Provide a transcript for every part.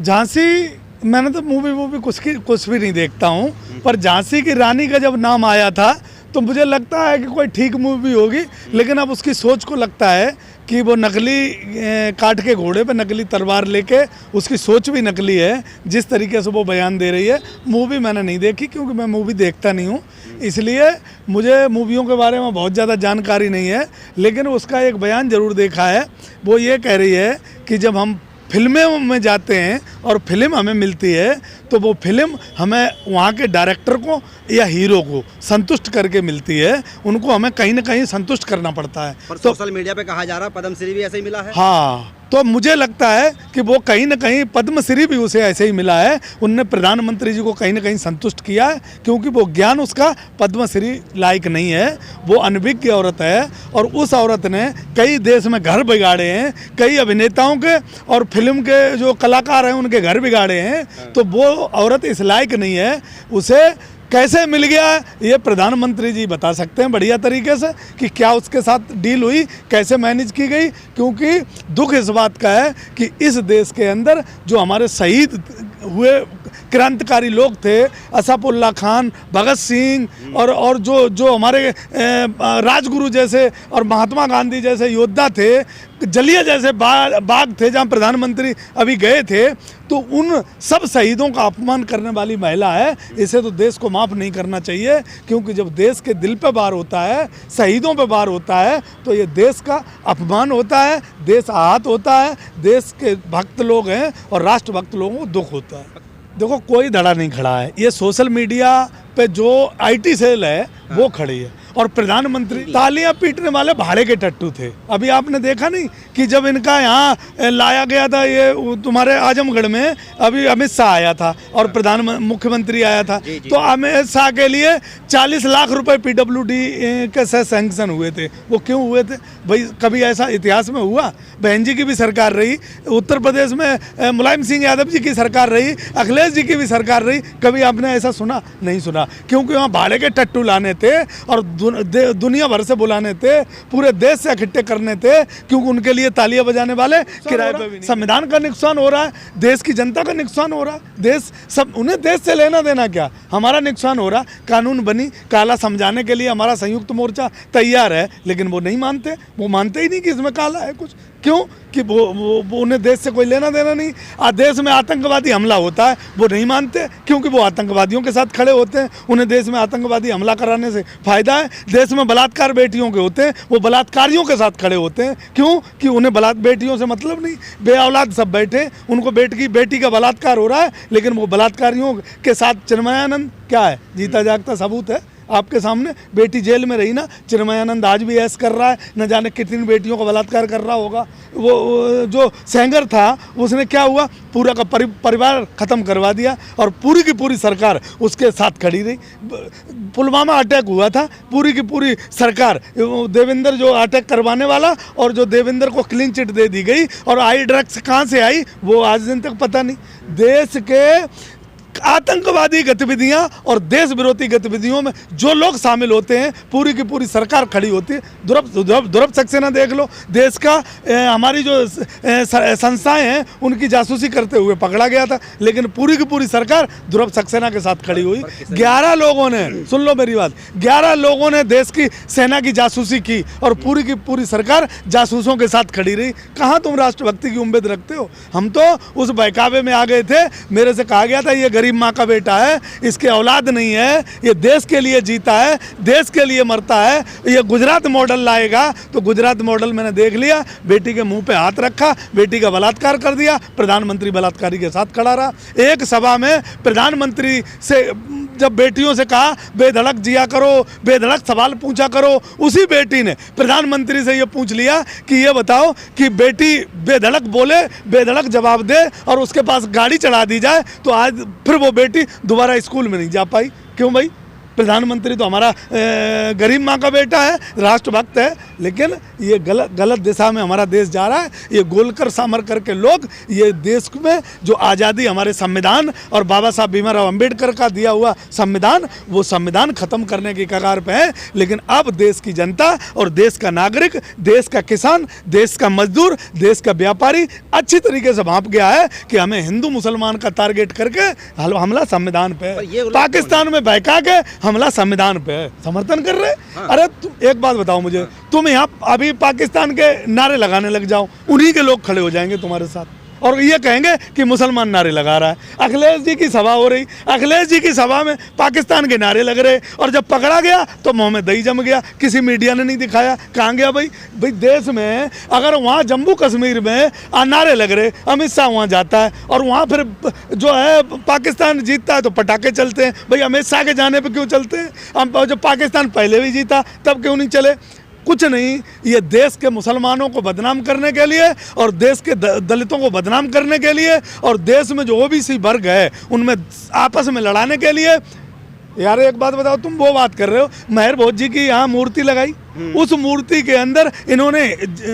झांसी, मैंने तो मूवी कुछ भी नहीं देखता हूँ, पर झांसी की रानी का जब नाम आया था तो मुझे लगता है कि कोई ठीक मूवी होगी, लेकिन अब उसकी सोच को लगता है कि वो नकली काठ के घोड़े पे नकली तलवार लेके, उसकी सोच भी नकली है जिस तरीके से वो बयान दे रही है। मूवी मैंने नहीं देखी क्योंकि मैं मूवी देखता नहीं हूँ, इसलिए मुझे मूवियों के बारे में बहुत ज़्यादा जानकारी नहीं है। लेकिन उसका एक बयान ज़रूर देखा है, वो ये कह रही है कि जब हम फिल्मों में जाते हैं और फिल्म हमें मिलती है तो वो फिल्म हमें वहाँ के डायरेक्टर को या हीरो को संतुष्ट करके मिलती है, उनको हमें कहीं ना कहीं संतुष्ट करना पड़ता है। पर तो सोशल मीडिया पे कहा जा रहा है पद्मश्री भी ऐसे ही मिला है। हाँ, तो मुझे लगता है कि वो कहीं ना कहीं पद्मश्री भी उसे ऐसे ही मिला है, उनने प्रधानमंत्री जी को कहीं ना कहीं संतुष्ट किया है, क्योंकि वो ज्ञान उसका पद्मश्री लायक नहीं है। वो अनभिज्ञ औरत है और उस औरत ने कई देश में घर बिगाड़े हैं, कई अभिनेताओं के और फिल्म के जो कलाकार हैं उनके घर बिगाड़े हैं। तो वो औरत इस लायक नहीं है, उसे कैसे मिल गया ये प्रधानमंत्री जी बता सकते हैं बढ़िया तरीके से कि क्या उसके साथ डील हुई, कैसे मैनेज की गई। क्योंकि दुख इस बात का है कि इस देश के अंदर जो हमारे शहीद हुए क्रांतिकारी लोग थे, असफुल्ला खान, भगत सिंह और जो हमारे राजगुरु जैसे और महात्मा गांधी जैसे योद्धा थे, जलिया जैसे बाग थे जहां प्रधानमंत्री अभी गए थे, तो उन सब शहीदों का अपमान करने वाली महिला है। इसे तो देश को माफ़ नहीं करना चाहिए, क्योंकि जब देश के दिल पे वार होता है, शहीदों पे वार होता है, तो ये देश का अपमान होता है, देश आहत होता है, देश के भक्त लोग हैं और राष्ट्रभक्त लोगों को दुख होता है। देखो, कोई धड़ा नहीं खड़ा है, ये सोशल मीडिया पे जो आईटी सेल है वो खड़ी है और प्रधानमंत्री तालियां पीटने वाले भाड़े के टट्टू थे। अभी आपने देखा नहीं कि जब इनका यहाँ लाया गया था, ये तुम्हारे आजमगढ़ में अभी अमित शाह आया था और मुख्यमंत्री आया था, तो अमित शाह के लिए 40 लाख रुपए पीडब्ल्यूडी के से सैंक्शन हुए थे। वो क्यों हुए थे भाई? कभी ऐसा इतिहास में हुआ? बहन जी की भी सरकार रही, उत्तर प्रदेश में मुलायम सिंह यादव जी की सरकार रही, अखिलेश जी की भी सरकार रही, कभी आपने ऐसा सुना? नहीं सुना, क्योंकि वहाँ भाड़े के टट्टू लाने थे और दुनिया भर से बुलाने थे, पूरे देश से इकट्ठे करने थे, क्योंकि उनके लिए तालियां बजाने वाले किराए पे भी नहीं। संविधान का नुकसान हो रहा है, देश की जनता का नुकसान हो रहा है, देश सब उन्हें देश से लेना देना क्या, हमारा नुकसान हो रहा। कानून बनी, काला समझाने के लिए हमारा संयुक्त मोर्चा तैयार है, लेकिन वो नहीं मानते, वो मानते ही नहीं कि इसमें काला है कुछ। क्यों? कि वो उन्हें देश से कोई लेना देना नहीं। देश में आतंकवादी हमला होता है, वो नहीं मानते, क्योंकि वो आतंकवादियों के साथ खड़े होते हैं, उन्हें देश में आतंकवादी हमला कराने से फायदा है। देश में बलात्कार बेटियों के होते हैं, वो बलात्कारियों के साथ खड़े होते हैं। क्यों? कि उन्हें बेटियों से मतलब नहीं, बे औलाद सब बैठे, उनको बेटी का बलात्कार हो रहा है, लेकिन वो बलात्कारियों के साथ चिन्मयानंद क्या है? जीता जागता सबूत है आपके सामने। बेटी जेल में रही ना, चिन्मयानंद आज भी ऐश कर रहा है, न जाने कितनी बेटियों का बलात्कार कर रहा होगा। वो जो सेंगर था उसने क्या हुआ, पूरा का परिवार ख़त्म करवा दिया और पूरी की पूरी सरकार उसके साथ खड़ी रही। पुलवामा अटैक हुआ था, पूरी की पूरी सरकार, देवेंद्र जो अटैक करवाने वाला और जो देवेंद्र को क्लीन चिट दे दी गई, और आई ड्रग्स कहाँ से आई वो आज दिन तक पता नहीं। देश के आतंकवादी गतिविधियां और देश विरोधी गतिविधियों में जो लोग शामिल होते हैं, पूरी की पूरी सरकार खड़ी होती है। दुरब सक्सेना देख लो, देश का हमारी जो संस्थाएं हैं उनकी जासूसी करते हुए पकड़ा गया था, लेकिन पूरी की पूरी सरकार दुरब सक्सेना के साथ खड़ी हुई। 11 लोगों ने, सुन लो मेरी बात, 11 लोगों ने देश की सेना की जासूसी की और पूरी की पूरी सरकार जासूसों के साथ खड़ी रही। कहाँ तुम राष्ट्रभक्ति की उम्मीद रखते हो? हम तो उस बहकावे में आ गए थे, मेरे से कहा गया था ये गरीब माँ का बेटा है, इसके औलाद नहीं है, ये देश के लिए जीता है, देश के लिए मरता है, ये गुजरात मॉडल लाएगा। तो गुजरात मॉडल मैंने देख लिया, बेटी के मुंह पे हाथ रखा, बेटी का बलात्कार कर दिया, प्रधानमंत्री बलात्कारी के साथ खड़ा रहा। एक सभा में प्रधानमंत्री से जब बेटियों से कहा बेधड़क जिया करो, बेधड़क सवाल पूछा करो, उसी बेटी ने प्रधानमंत्री से ये पूछ लिया कि ये बताओ कि बेटी बेधड़क बोले, बेधड़क जवाब दे और उसके पास गाड़ी चढ़ा दी जाए, तो आज फिर वो बेटी दोबारा स्कूल में नहीं जा पाई। क्यों भाई? प्रधानमंत्री तो हमारा गरीब माँ का बेटा है, राष्ट्रभक्त है, लेकिन ये गलत दिशा में हमारा देश जा रहा है। ये गोलकर सावरकर के लोग ये देश में जो आज़ादी हमारे संविधान और बाबा साहब भीमराव अंबेडकर का दिया हुआ संविधान, वो संविधान खत्म करने की कगार पे है। लेकिन अब देश की जनता और देश का नागरिक, देश का किसान, देश का मजदूर, देश का व्यापारी अच्छी तरीके से भांप गया है कि हमें हिंदू मुसलमान का टारगेट करके हमला संविधान पे है, पाकिस्तान में बहका के हमला संविधान पे है, समर्थन कर रहे। हाँ। अरे तुम एक बात बताओ मुझे, तुम यहाँ अभी पाकिस्तान के नारे लगाने लग जाओ, उन्हीं के लोग खड़े हो जाएंगे तुम्हारे साथ और ये कहेंगे कि मुसलमान नारे लगा रहा है। अखिलेश जी की सभा हो रही, अखिलेश जी की सभा में पाकिस्तान के नारे लग रहे और जब पकड़ा गया तो मुंह में दही जम गया, किसी मीडिया ने नहीं दिखाया। कहाँ गया भाई देश में अगर वहाँ जम्मू कश्मीर में नारे लग रहे, अमित शाह वहाँ जाता है और वहाँ फिर जो है पाकिस्तान जीतता है तो पटाखे चलते हैं। भाई अमित शाह के जाने पर क्यों चलते हैं? हम जब पाकिस्तान पहले भी जीता तब क्यों नहीं चले? कुछ नहीं, ये देश के मुसलमानों को बदनाम करने के लिए और देश के दलितों को बदनाम करने के लिए और देश में जो ओबीसी वर्ग है उनमें आपस में लड़ाने के लिए। यार एक बात बताओ, तुम वो बात कर रहे हो मेहर भोज जी की यहाँ मूर्ति लगाई, उस मूर्ति के अंदर इन्होंने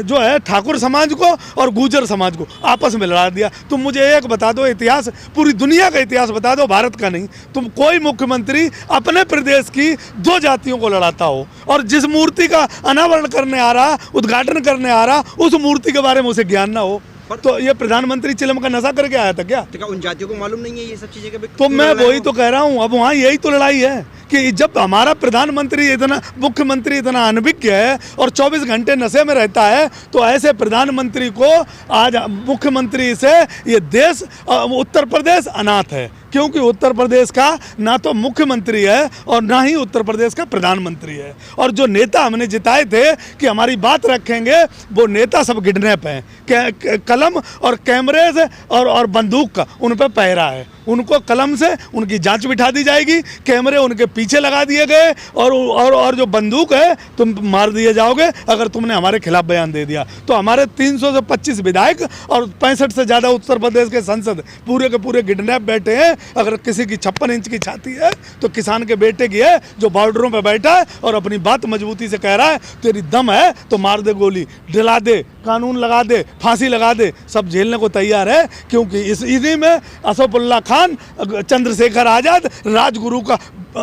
जो है ठाकुर समाज को और गुर्जर समाज को आपस में लड़ा दिया। तुम मुझे एक बता दो, इतिहास पूरी दुनिया का इतिहास बता दो, भारत का नहीं, तुम कोई मुख्यमंत्री अपने प्रदेश की दो जातियों को लड़ाता हो और जिस मूर्ति का अनावरण करने आ रहा, उद्घाटन करने आ रहा, उस मूर्ति के बारे में उसे ज्ञान ना हो। तो ये प्रधानमंत्री चिलम का नशा करके आया था क्या? तो उन जातियों को मालूम नहीं है ये सब चीजें? तो मैं वही तो कह रहा हूँ, अब वहाँ यही तो लड़ाई है कि जब हमारा प्रधानमंत्री इतना, मुख्यमंत्री इतना अनभिज्ञ है और 24 घंटे नशे में रहता है, तो ऐसे प्रधानमंत्री को आज मुख्यमंत्री से ये देश, उत्तर प्रदेश अनाथ है, क्योंकि उत्तर प्रदेश का ना तो मुख्यमंत्री है और ना ही उत्तर प्रदेश का प्रधानमंत्री है। और जो नेता हमने जिताए थे कि हमारी बात रखेंगे, वो नेता सब किडनैप हैं। कलम और कैमरे से और बंदूक का उन पर पहरा है, उनको कलम से उनकी जांच बिठा दी जाएगी, कैमरे उनके पीछे लगा दिए गए और जो बंदूक है तुम मार दिए जाओगे अगर तुमने हमारे खिलाफ बयान दे दिया। तो हमारे 300 से 25 विधायक और 65 से ज़्यादा उत्तर प्रदेश के सांसद पूरे के पूरे किडनैप बैठे हैं। अगर किसी की 56 इंच की छाती है तो किसान के बेटे की है जो बॉर्डरों पर बैठा है और अपनी बात मजबूती से कह रहा है तेरी दम है तो मार दे, गोली दिला दे, कानून लगा दे, फांसी लगा दे, सब झेलने को तैयार है। क्योंकि इसी में असफुल्ला खान, चंद्रशेखर आज़ाद, राजगुरु का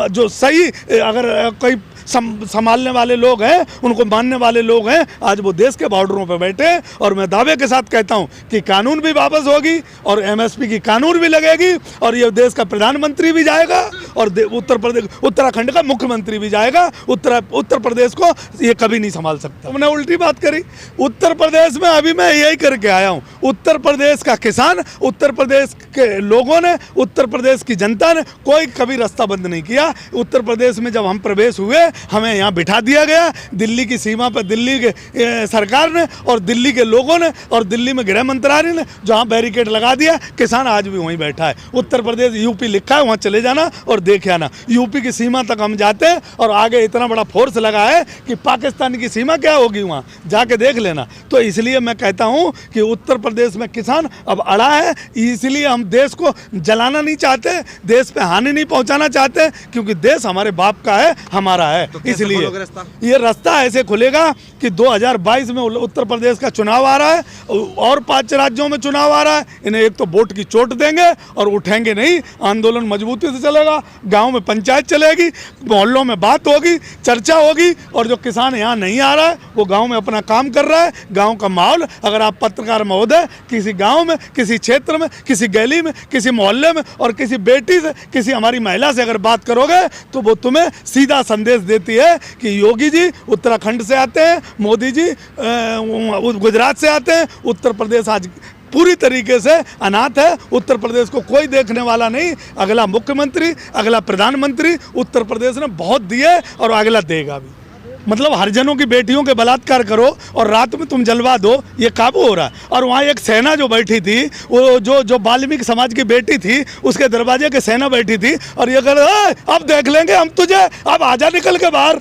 जो सही अगर कोई संभालने वाले लोग हैं, उनको मानने वाले लोग हैं, आज वो देश के बॉर्डरों पर बैठे हैं। और मैं दावे के साथ कहता हूं कि कानून भी वापस होगी और एमएसपी की कानून भी लगेगी और ये देश का प्रधानमंत्री भी जाएगा और उत्तराखंड का मुख्यमंत्री भी जाएगा। उत्तर प्रदेश को ये कभी नहीं संभाल सकता। हमने उल्टी बात करी। उत्तर प्रदेश में अभी मैं यही करके आया हूँ, उत्तर प्रदेश का किसान, उत्तर प्रदेश के लोगों ने, उत्तर प्रदेश की जनता ने कोई कभी रास्ता बंद नहीं किया। उत्तर प्रदेश में जब हम प्रवेश हुए, हमें यहाँ बिठा दिया गया दिल्ली की सीमा पर, दिल्ली के सरकार ने और दिल्ली के लोगों ने और दिल्ली में गृह मंत्रालय ने जहाँ बैरिकेड लगा दिया, किसान आज भी वहीं बैठा है। उत्तर प्रदेश यूपी लिखा है, वहाँ चले जाना और देख आना। यूपी की सीमा तक हम जाते हैं और आगे इतना बड़ा फोर्स लगा है कि पाकिस्तान की सीमा क्या होगी, वहाँ जाके देख लेना। तो इसलिए मैं कहता हूँ कि उत्तर प्रदेश में किसान अब अड़ा है, इसलिए हम देश को जलाना नहीं चाहते, देश पे हानि नहीं पहुँचाना चाहते, क्योंकि देश हमारे बाप का है, हमारा है। तो इसलिए ये रास्ता ऐसे खुलेगा कि 2022 में उत्तर प्रदेश का चुनाव आ रहा है और 5 राज्यों में चुनाव आ रहा है। इन्हें एक तो वोट की चोट देंगे और उठेंगे नहीं, आंदोलन मजबूती से चलेगा, गांव में पंचायत चलेगी, मोहल्लों में बात होगी, चर्चा होगी। और जो किसान यहाँ नहीं आ रहा है वो गाँव में अपना काम कर रहा है। गाँव का माहौल, अगर आप पत्रकार महोदय किसी गाँव में, किसी क्षेत्र में, किसी गली में, किसी मोहल्ले में और किसी बेटी से, किसी हमारी महिला से अगर बात करोगे तो वो तुम्हें सीधा संदेश देती है कि योगी जी उत्तराखंड से आते हैं, मोदी जी गुजरात से आते हैं। उत्तर प्रदेश आज पूरी तरीके से अनाथ है, उत्तर प्रदेश को कोई देखने वाला नहीं। अगला मुख्यमंत्री, अगला प्रधानमंत्री उत्तर प्रदेश ने बहुत दिए और अगला देगा भी। मतलब हरिजनों की बेटियों के बलात्कार करो और रात में तुम जलवा दो, ये काबू हो रहा है। और वहाँ एक सेना जो बैठी थी, वो जो वाल्मीकि समाज की बेटी थी, उसके दरवाजे के सेना बैठी थी और ये कह रहे अब देख लेंगे हम तुझे, अब आजा निकल के बाहर।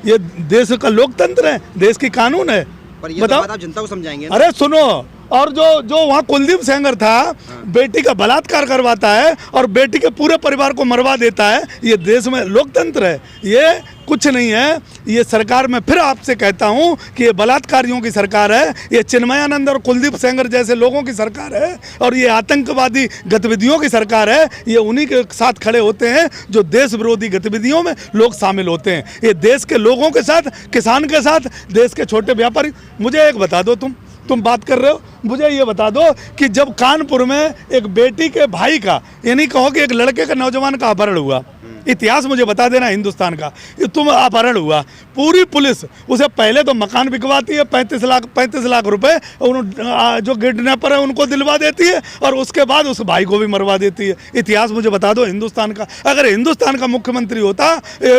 ये देश का लोकतंत्र है, देश की कानून है। पर ये बताओ, तो आप जनता को समझाएंगे। अरे सुनो, और जो वहाँ कुलदीप सेंगर था, बेटी का बलात्कार करवाता है और बेटी के पूरे परिवार को मरवा देता है। ये देश में लोकतंत्र है? ये कुछ नहीं है। ये सरकार, मैं फिर आपसे कहता हूँ कि ये बलात्कारियों की सरकार है, ये चिन्मयानंद और कुलदीप सेंगर जैसे लोगों की सरकार है, और ये आतंकवादी गतिविधियों की सरकार है। ये उन्हीं के साथ खड़े होते हैं जो देश विरोधी गतिविधियों में लोग शामिल होते हैं। ये देश के लोगों के साथ, किसान के साथ, देश के छोटे व्यापारी। मुझे एक बता दो, तुम बात कर रहे हो, मुझे ये बता दो कि जब कानपुर में एक बेटी के भाई का, यानी कहो कि एक लड़के का, नौजवान का अपहरण हुआ, इतिहास मुझे बता देना हिंदुस्तान का, ये तुम अपहरण हुआ, पूरी पुलिस उसे पहले तो मकान बिकवाती है 35 लाख रुपए, जो किडनैपर है उनको दिलवा देती है, और उसके बाद उस भाई को भी मरवा देती है। इतिहास मुझे बता दो हिंदुस्तान का। अगर हिंदुस्तान का मुख्यमंत्री होता,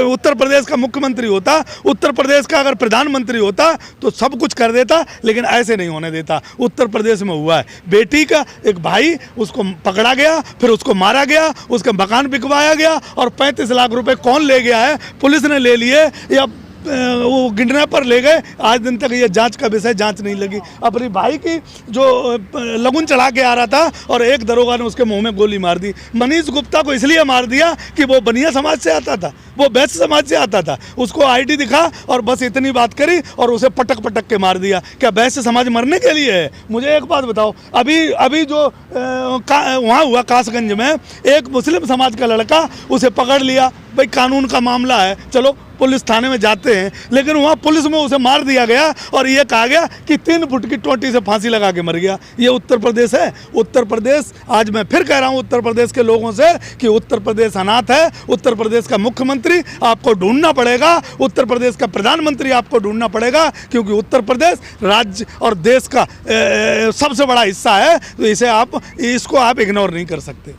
उत्तर प्रदेश का मुख्यमंत्री होता, उत्तर प्रदेश का अगर प्रधानमंत्री होता तो सब कुछ कर देता, लेकिन ऐसे नहीं होने देता। उत्तर प्रदेश में हुआ है, बेटी का एक भाई, उसको पकड़ा गया, फिर उसको मारा गया, उसका मकान बिकवाया गया, और 35 लाख रुपए कौन ले गया है? पुलिस ने ले लिए या वो किडनैपर ले गए? आज दिन तक ये जांच का विषय, जांच नहीं लगी। अपनी भाई की जो लगुन चढ़ा के आ रहा था और एक दरोगा ने उसके मुंह में गोली मार दी। मनीष गुप्ता को इसलिए मार दिया कि वो बनिया समाज से आता था, वो वैश्य समाज से आता था। उसको आईडी दिखा और बस इतनी बात करी और उसे पटक के मार दिया। क्या वैश्य समाज मरने के लिए है? मुझे एक बात बताओ, अभी जो वहाँ हुआ कासगंज में, एक मुस्लिम समाज का लड़का, उसे पकड़ लिया। भाई कानून का मामला है, चलो पुलिस थाने में जाते हैं, लेकिन वहाँ पुलिस में उसे मार दिया गया और ये कहा गया कि 3 फुट की टोटी से फांसी लगा के मर गया। ये उत्तर प्रदेश है? उत्तर प्रदेश, आज मैं फिर कह रहा हूँ उत्तर प्रदेश के लोगों से कि उत्तर प्रदेश अनाथ है। उत्तर प्रदेश का मुख्यमंत्री आपको ढूंढना पड़ेगा, उत्तर प्रदेश का प्रधानमंत्री आपको ढूंढना पड़ेगा, क्योंकि उत्तर प्रदेश राज्य और देश का सबसे बड़ा हिस्सा है। तो इसको आप इग्नोर नहीं कर सकते।